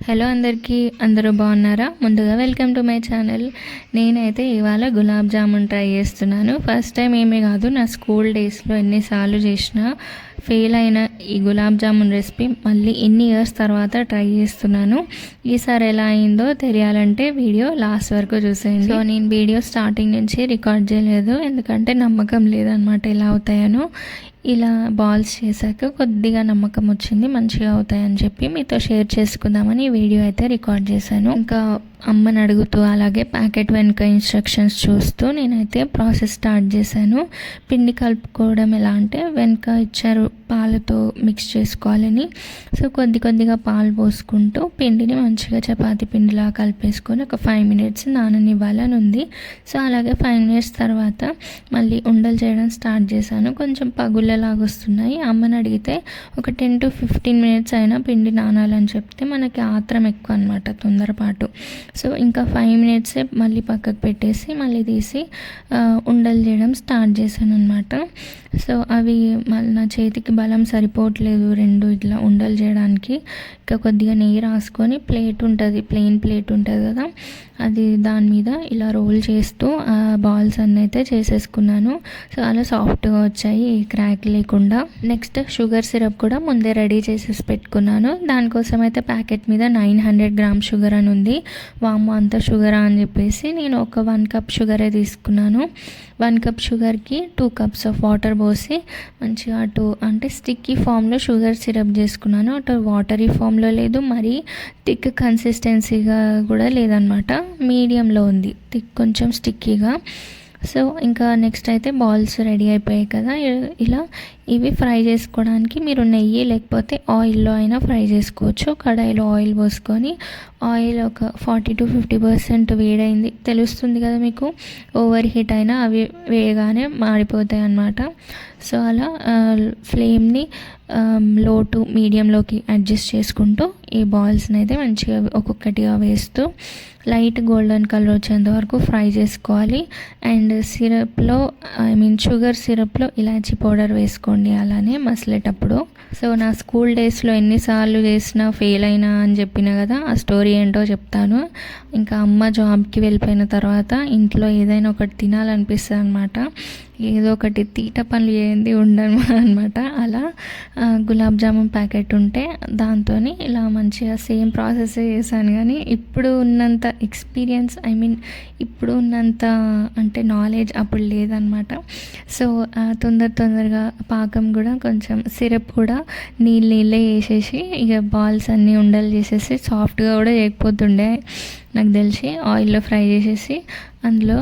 Hello అందరికీ, అందరూ బాగున్నారా? ముందుగా వెల్కమ్ టు మై ఛానల్. నేనైతే ఇవాళ గులాబ్ జామున్ ట్రై చేస్తున్నాను. ఫస్ట్ టైం ఏమీ కాదు, నా స్కూల్ డేస్లో ఎన్నిసార్లు చేసినా ఫెయిల్ అయిన ఈ గులాబ్ జామున్ రెసిపీ మళ్ళీ ఇన్ని ఇయర్స్ తర్వాత ట్రై చేస్తున్నాను. ఈసారి ఎలా అయిందో తెలియాలంటే వీడియో లాస్ట్ వరకు చూసేయండి. సో నేను వీడియో స్టార్టింగ్ నుంచి రికార్డ్ చేయలేదు, ఎందుకంటే నమ్మకం లేదనమాట ఎలా అవుతాయనో. ఇలా బాల్స్ చేశాక కొద్దిగా నమ్మకం వచ్చింది, మంచిగా అవుతాయని చెప్పి మీతో షేర్ చేసుకుందామని ఈ వీడియో అయితే రికార్డ్ చేశాను. ఇంకా అమ్మని అడుగుతూ అలాగే ప్యాకెట్ వెనుక ఇన్స్ట్రక్షన్స్ చూస్తూ నేనైతే ప్రాసెస్ స్టార్ట్ చేశాను. పిండి కలుపుకోవడం ఎలా అంటే, వెనుక ఇచ్చారు పాలతో మిక్స్ చేసుకోవాలని. సో కొద్దిగా పాలు పోసుకుంటూ పిండిని మంచిగా చపాతీ పిండిలా కలిపేసుకొని ఒక 5 minutes నాననివ్వాలని ఉంది. సో అలాగే 5 minutes తర్వాత మళ్ళీ ఉండలు చేయడం స్టార్ట్ చేశాను. కొంచెం పగుళ్ళలాగా వస్తున్నాయి. అమ్మని అడిగితే ఒక 10 to 15 minutes అయినా పిండి నానాలని చెప్తే మనకి ఆత్రం ఎక్కువ అనమాట, తొందరపాటు. సో ఇంకా 5 minutes మళ్ళీ పక్కకు పెట్టేసి మళ్ళీ తీసి ఉండలు చేయడం స్టార్ట్ చేశాను అనమాట. సో అవి మళ్ళీ నా చేతికి బలం సరిపోవట్లేదు రెండు ఇట్లా ఉండలు చేయడానికి. ఇంకా కొద్దిగా నెయ్యి రాసుకొని ప్లేట్ ఉంటుంది, ప్లెయిన్ ప్లేట్ ఉంటుంది కదా, అది దాని మీద ఇలా రోల్ చేస్తూ ఆ బాల్స్ అన్నీ అయితే చేసేసుకున్నాను. చాలా సాఫ్ట్గా వచ్చాయి, ఏ క్రాక్ లేకుండా. నెక్స్ట్ షుగర్ సిరప్ కూడా ముందే రెడీ చేసేసి పెట్టుకున్నాను. దానికోసం అయితే ప్యాకెట్ మీద 900 grams షుగర్ అని ఉంది. వామ్మో అంత షుగరా అని చెప్పేసి నేను ఒక 1 cup షుగరే తీసుకున్నాను. 1 cup షుగర్కి 2 cups ఆఫ్ వాటర్ పోసి మంచిగా అటు అంటే స్టిక్కీ ఫామ్లో షుగర్ సిరప్ చేసుకున్నాను. అటు వాటరీ ఫామ్లో లేదు, మరి థిక్ కన్సిస్టెన్సీగా కూడా లేదనమాట, మీడియంలో ఉంది, థిక్ కొంచెం స్టిక్కీగా. సో ఇంకా నెక్స్ట్ అయితే బాల్స్ రెడీ అయిపోయాయి కదా. ఇలా ఇవి ఫ్రై చేసుకోవడానికి మీరు నెయ్యి లేకపోతే ఆయిల్లో అయినా ఫ్రై చేసుకోవచ్చు. కడాయిలో ఆయిల్ పోసుకొని ఆయిల్ ఒక 40 to 50% వేడైంది తెలుస్తుంది కదా మీకు. ఓవర్ హీట్ అయినా అవి వేయగానే మాడిపోతాయి అన్నమాట. సో అలా ఫ్లేమ్ని లో టు మీడియంలోకి అడ్జస్ట్ చేసుకుంటూ ఈ బాల్స్ని అయితే మంచిగా ఒక్కొక్కటిగా వేస్తూ లైట్ గోల్డెన్ కలర్ వచ్చేంత వరకు ఫ్రై చేసుకోవాలి. అండ్ సిరప్లో షుగర్ సిరప్లో ఇలాచీ పౌడర్ వేసుకోండి అలానే మసలేటప్పుడు. సో నా స్కూల్ డేస్లో ఎన్నిసార్లు చేసినా ఫెయిల్ అయినా అని చెప్పిన కదా, ఆ స్టోరీ ఏంటో చెప్తాను. ఇంకా అమ్మ జాబ్కి వెళ్ళిపోయిన తర్వాత ఇంట్లో ఏదైనా ఒకటి తినాలనిపిస్తుంది అనమాట. ఏదో ఒకటి తీట పనులు ఏంది ఉండను అనమాట. అలా గులాబ్ జామున్ ప్యాకెట్ ఉంటే దాంతో ఇలా మంచిగా సేమ్ ప్రాసెస్ చేశాను. కానీ ఇప్పుడు ఉన్నంత ఎక్స్పీరియన్స్, ఇప్పుడు ఉన్నంత అంటే నాలెడ్జ్ అప్పుడు లేదనమాట. సో తొందరగా పాకం కూడా కొంచెం సిరప్ కూడా నీళ్ళే వేసేసి ఇక బాల్స్ అన్నీ ఉండలు చేసేసి సాఫ్ట్గా కూడా చేయకపోతుండే నాకు తెలిసి. ఆయిల్లో ఫ్రై చేసేసి అందులో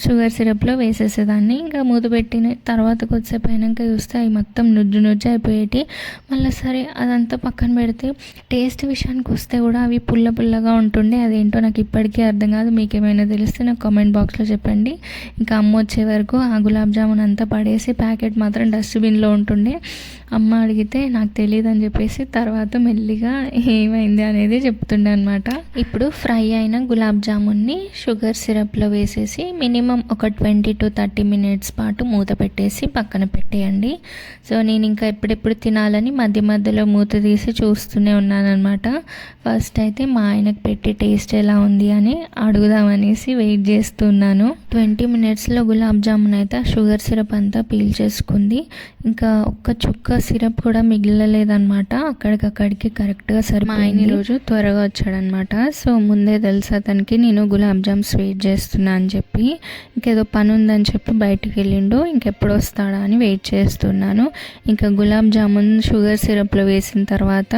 షుగర్ సిరప్లో వేసేసేదాన్ని. ఇంకా మూత పెట్టిన తర్వాత కొద్దిసేపు అయినాక చూస్తే అవి మొత్తం నుజ్జు అయిపోయేటి. మళ్ళీ సరే అదంతా పక్కన పెడితే టేస్ట్ విషయానికి వస్తే కూడా అవి పుల్లగా ఉంటుండే. అదేంటో నాకు ఇప్పటికీ అర్థం కాదు. మీకు ఏమైనా తెలిస్తే నాకు కామెంట్ బాక్స్లో చెప్పండి. ఇంకా అమ్మ వచ్చే వరకు ఆ గులాబ్ జామున్ అంతా పడేసి ప్యాకెట్ మాత్రం డస్ట్బిన్లో ఉంటుండే. అమ్మ అడిగితే నాకు తెలియదు అని చెప్పేసి తర్వాత మెల్లిగా ఏమైంది అనేది చెప్తుండే అనమాట. ఇప్పుడు ఫ్రై అయిన గులాబ్ జామున్ని షుగర్ సిరప్లో వేసేసి మినిమం ఒక 20 to 30 minutes పాటు మూత పెట్టేసి పక్కన పెట్టేయండి. సో నేను ఇంకా ఎప్పుడెప్పుడు తినాలని మధ్యలో మూత తీసి చూస్తూనే ఉన్నాను అనమాట. ఫస్ట్ అయితే మా ఆయనకు పెట్టి టేస్ట్ ఎలా ఉంది అని అడుగుదామనేసి వెయిట్ చేస్తున్నాను. 20 minutesలో గులాబ్ జామున్ అయితే ఆ షుగర్ సిరప్ అంతా పీల్ చేసుకుంది. ఇంకా ఒక్క చుక్క సిరప్ కూడా మిగిలలేదన్నమాట. అక్కడికి కరెక్ట్గా సరి. మా ఆయన ఈరోజు త్వరగా వచ్చాడనమాట. సో ముందే తెలుసు అతనికి నేను గులాబ్ జామ్ స్వీట్ చేస్తున్నా అని చెప్పి. ఇంకేదో పని ఉందని చెప్పి బయటికి వెళ్ళిండు. ఇంకెప్పుడు వస్తాడా అని వెయిట్ చేస్తున్నాను. ఇంకా గులాబ్ జామున్ షుగర్ సిరప్లో వేసిన తర్వాత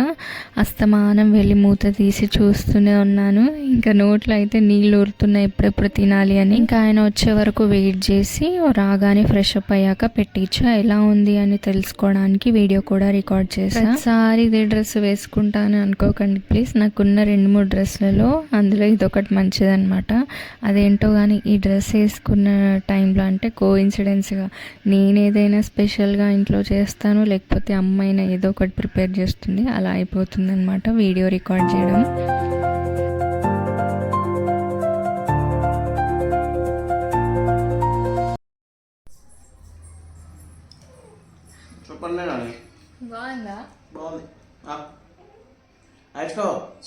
అస్తమానం వెళ్ళి మూత తీసి చూస్తూనే ఉన్నాను. ఇంకా నోట్లో అయితే నీళ్ళు ఊరుతున్నాయి ఎప్పుడెప్పుడు తినాలి అని. ఇంకా ఆయన వచ్చే వరకు వెయిట్ చేసి రాగానే ఫ్రెష్ అప్ అయ్యాక పెట్టించా. ఎలా ఉంది అని తెలుసుకోవడానికి వీడియో కూడా రికార్డ్ చేశాను. ఒకసారి ఇదే డ్రెస్ వేసుకుంటాను అనుకోకండి ప్లీజ్. నాకున్న 2-3 డ్రెస్లలో అందులో ఇదొకటి మంచిదన్నమాట. అదేంటో కానీ ఈ డ్రెస్ వేసుకున్న టైంలో అంటే కోఇన్సిడెన్స్గా నేను ఏదైనా స్పెషల్గా ఇంట్లో చేస్తాను, లేకపోతే అమ్మాయినా ఏదో ఒకటి ప్రిపేర్ చేస్తుంది, అలా అయిపోతుంది అనమాట వీడియో రికార్డ్ చేయడం. బాగుందా? బాగుంది.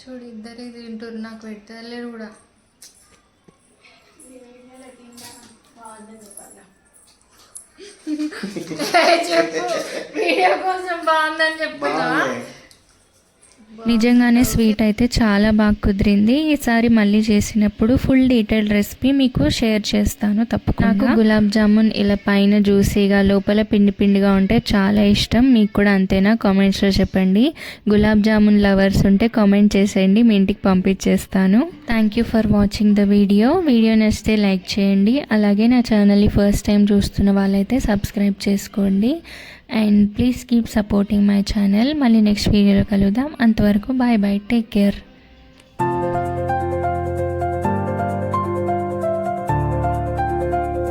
చూడు ఇద్దరే తింటారు, నాకు పెట్టలేరు కూడా. చెప్పు, వీడియో కోసం బాగుందని చెప్తున్నా. నిజంగానే స్వీట్ అయితే చాలా బాగా కుదిరింది. ఈసారి మళ్ళీ చేసినప్పుడు ఫుల్ డీటెయిల్ రెసిపీ మీకు షేర్ చేస్తాను తప్పకుండా. నాకు గులాబ్ జామున్ ఇలా పైన జ్యూసీగా లోపల పిండి పిండిగా ఉంటే చాలా ఇష్టం. మీకు కూడా అంతేనా? కామెంట్స్లో చెప్పండి. గులాబ్ జామున్ లవర్స్ ఉంటే కామెంట్ చేసేయండి, మీ ఇంటికి పంపించేస్తాను. Thank you for watching the video. Video నచ్చితే లైక్ చేయండి. అలాగే నా ఛానల్ని ఫస్ట్ టైం చూస్తున్న వాళ్ళైతే సబ్స్క్రైబ్ చేసుకోండి. And please keep supporting my channel. మళ్ళీ నెక్స్ట్ వీడియోలో కలుద్దాం. అంతవరకు బాయ్ బాయ్, టేక్ కేర్.